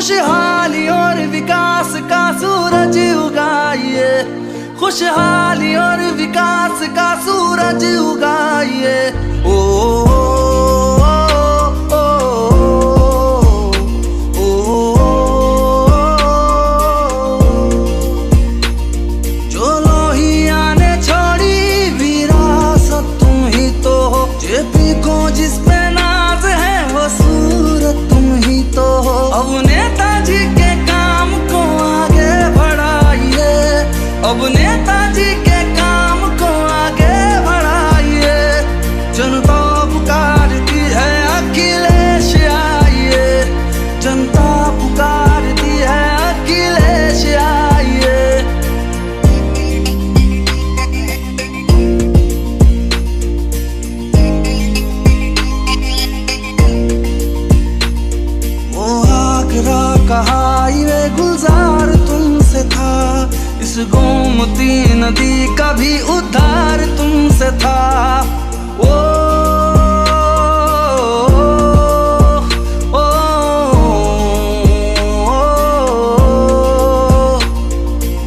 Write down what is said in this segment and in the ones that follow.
खुशहाली और विकास का सूरज उगाइए, खुशहाली और विकास का सूरज उगाइए। ओ जो लोहिया ने छोड़ी विरासत तुम ही तो हो, जेपी को जिस पे नाज है वो सूरत तुम ही तो हो। अब नेताजी के काम को आगे बढ़ाइए, अब नेताजी के काम को आगे बढ़ाइए। जनता पुकारती है अखिलेश आइए, जनता पुकारती है अखिलेश आइए। वो आगरा का हाईवे गुलजार तुमसे था, इस गोमती नदी का भी उद्धार तुमसे था। ओ, ओ,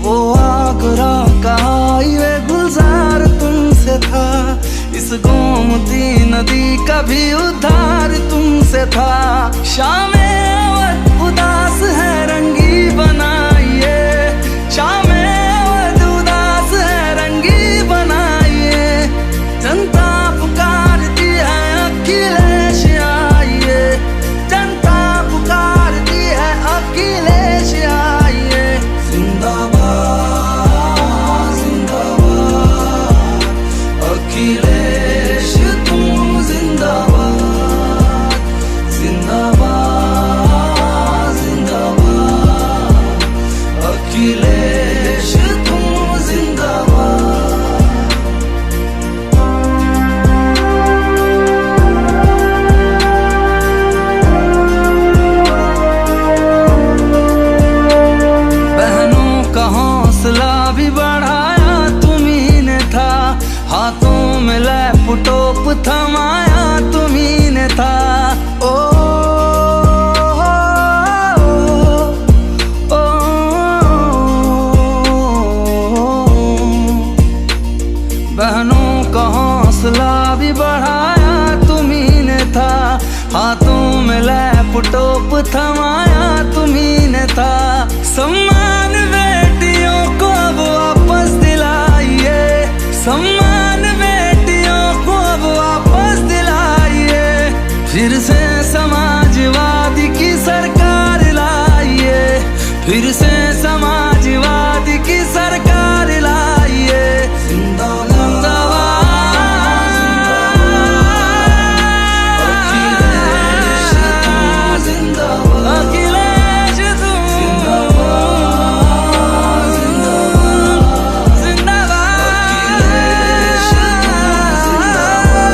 वो आगरा का हाईवे गुलजार तुमसे था, इस गोमती नदी का भी उद्धार तुमसे था। शामे अवध उदास है रंगी बनाइए, शामे अवध उदास है रंगी बनाइए। जनता पुकारती है अखिलेश आइए, जनता पुकारती है अखिलेश आइए। जिंदाबाद जिंदाबाद अखिलेश तुम जिंदाबाद, जिंदाबाद जिंदाबाद अखिलेश तुम जिंदाबाद। बहनों का हौसला भी बढ़ाया तुम्ही ने था, हाथों में लैपटॉप थमाया तुम्ही ने था। ओ, ओ, बहनों का हौसला भी बढ़ाया तुम्ही ने था, हाथों में लैपटॉप थमाया तुम्ही ने था। सम्मान बेटियों को अब वापस दिलाइए, सम्मान बेटियों को अब वापस दिलाइए। फिर से समाजवादी की सरकार लाइए, फिर से समाजवादी की सरकार लाइए। जिंदाबाद अखिलेश तुम जिंदाबाद, अखिलेश तुम जिंदाबाद, जिंदाबाद जिंदाबाद अखिलेश तुम जिंदाबाद।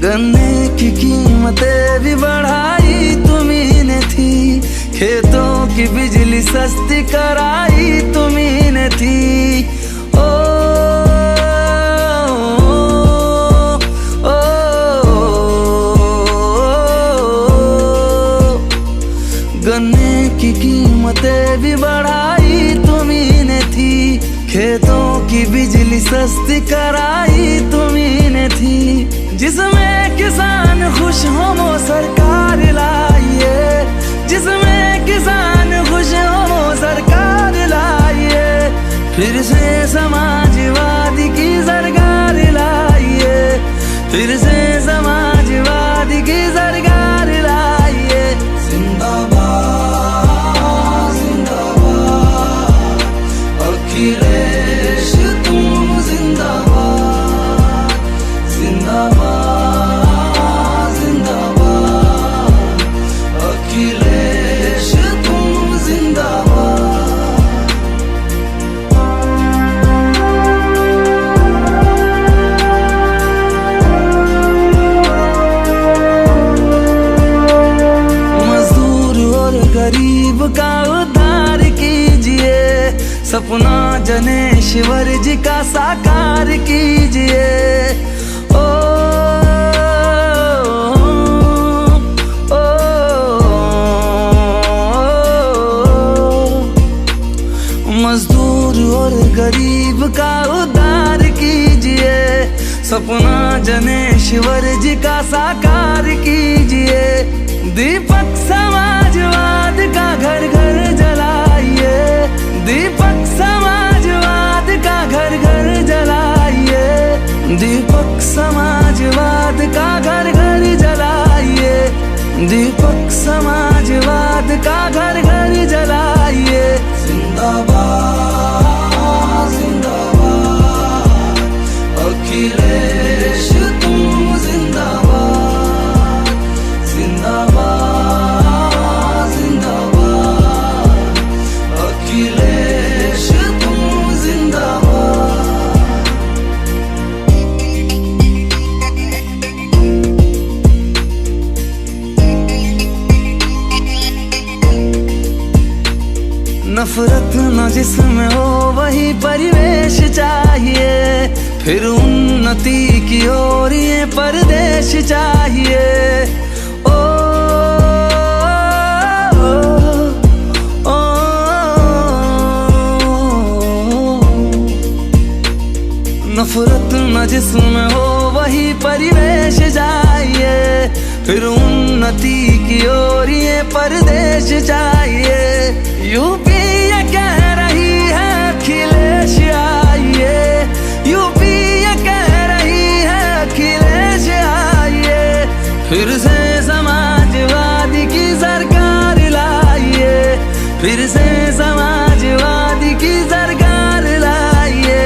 गन्ने की कीमतें भी बढ़ाई तुम्ही ने थी, खेतों की बिजली सस्ती कराई तुम्ही ने थी। ओ, ओ, गन्ने की कीमतें भी बढ़ाई तुम्ही ने थी, खेतों की बिजली सस्ती कराई तुम्ही ने थी। जिसमें किसान खुश हो वो सरकार लाइए, जिसमें किसान खुश हो वो सरकार लाइए। फिर से समाजवादी की सरकार लाइए, फिर से समाजवादी की सरकार लाइए। जिंदाबाद जिंदाबाद अखिलेश तुम जिंदाबाद, जिंदाबाद जिंदाबाद अखिलेश तुम जिंदाबाद। सपना जनेश्वर जी का साकार कीजिए। ओ, मजदूर और गरीब का उद्धार कीजिए। सपना जनेश्वर जी का साकार कीजिए। दीपक समाजवाद का घर घर जलाइए। दीपक समाजवाद का घर घर जलाइए। दीपक समाजवाद का घर घर जलाइए। दीपक समाजवाद का घर घर जलाइए। जिंदाबाद जिंदाबाद अखिलेश तुम जिंदाबाद। जिंदाबाद जिंदाबाद अखिलेश तुम जिंदाबाद। नफरत न जिसमें हो वही परिवेश चाहिए। फिर उन्नति की ओर ये परदेश चाहिए। ओ, ओ, नफरत न जिसमें हो वही परिवेश चाहिए। फिर उन्नति की ओर ये परदेश चाहिए। यूपी ये कह रही है अखिलेश आइए। यूपी ये कह रही है अखिलेश आइए। फिर से समाजवादी की सरकार लाइए। फिर से समाजवादी की सरकार लाइए।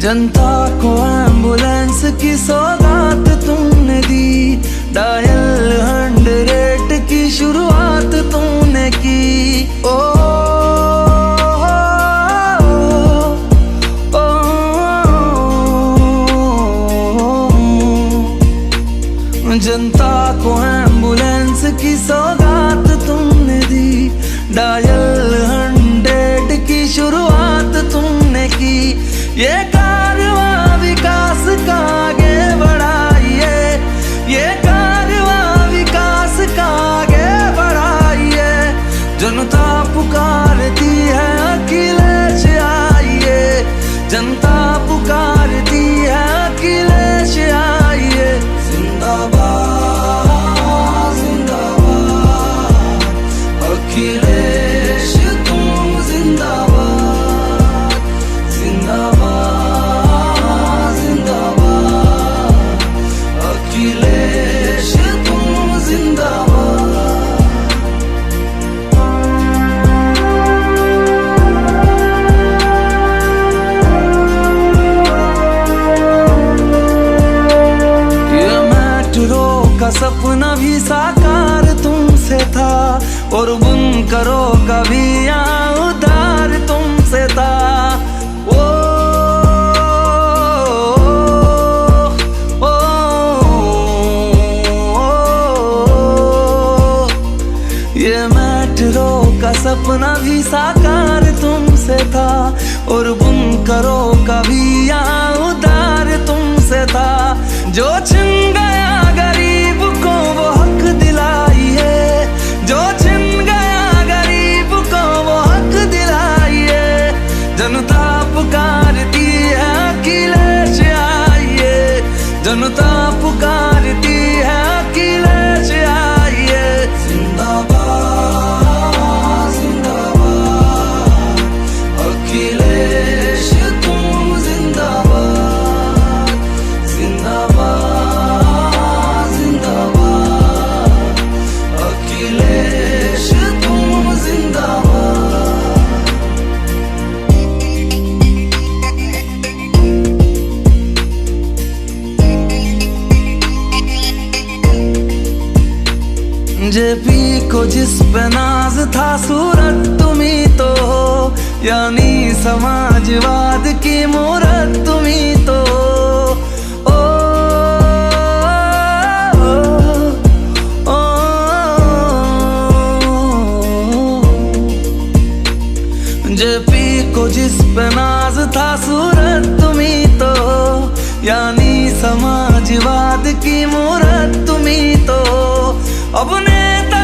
जनता को एम्बुलेंस की सौगात तुमने दी। डायल 100 की शुरुआत तुमने की। ओ, ओ, ओ, जनता को एम्बुलेंस की सौगात तुमने दी। डायल 100 की शुरुआत तुमने की। ये कारवां विकास का आगे बढ़ाइए। ये कारवां विकास का आगे बढ़ाइए। जनता पुकारती है अखिलेश आइए। जनता पुकारती है अखिलेश आइए। जिंदाबाद जिंदाबाद अखिलेश तुम जिंदाबाद। सपना भी साकार तुमसे था और बुनकरों का भी यहाँ उधार तुमसे था। ओ, ओ, ओ, ये मेट्रो का सपना भी साकार तुमसे था और बुनकरों का भी यहाँ उधार तुमसे था। जो छिन गया गरीब को वो हक दिलाइए। जो छिन गया गरीब को वो हक दिलाइए। जनता पुकारती है अखिलेश आइए। जनता पुकारती है अखिलेश आइए। जिंदाबाद जिंदाबाद अखिलेश तुम जिंदाबाद। जिंदाबाद जिस पे नाज था सूरत तुम्ही तो हो, यानी समाजवाद की मूरत तुम्ही तो हो। जेपी को जिस पे नाज था सूरत तुम्ही तो हो, यानी समाजवाद की मूरत तुम्ही तो हो। अब नेता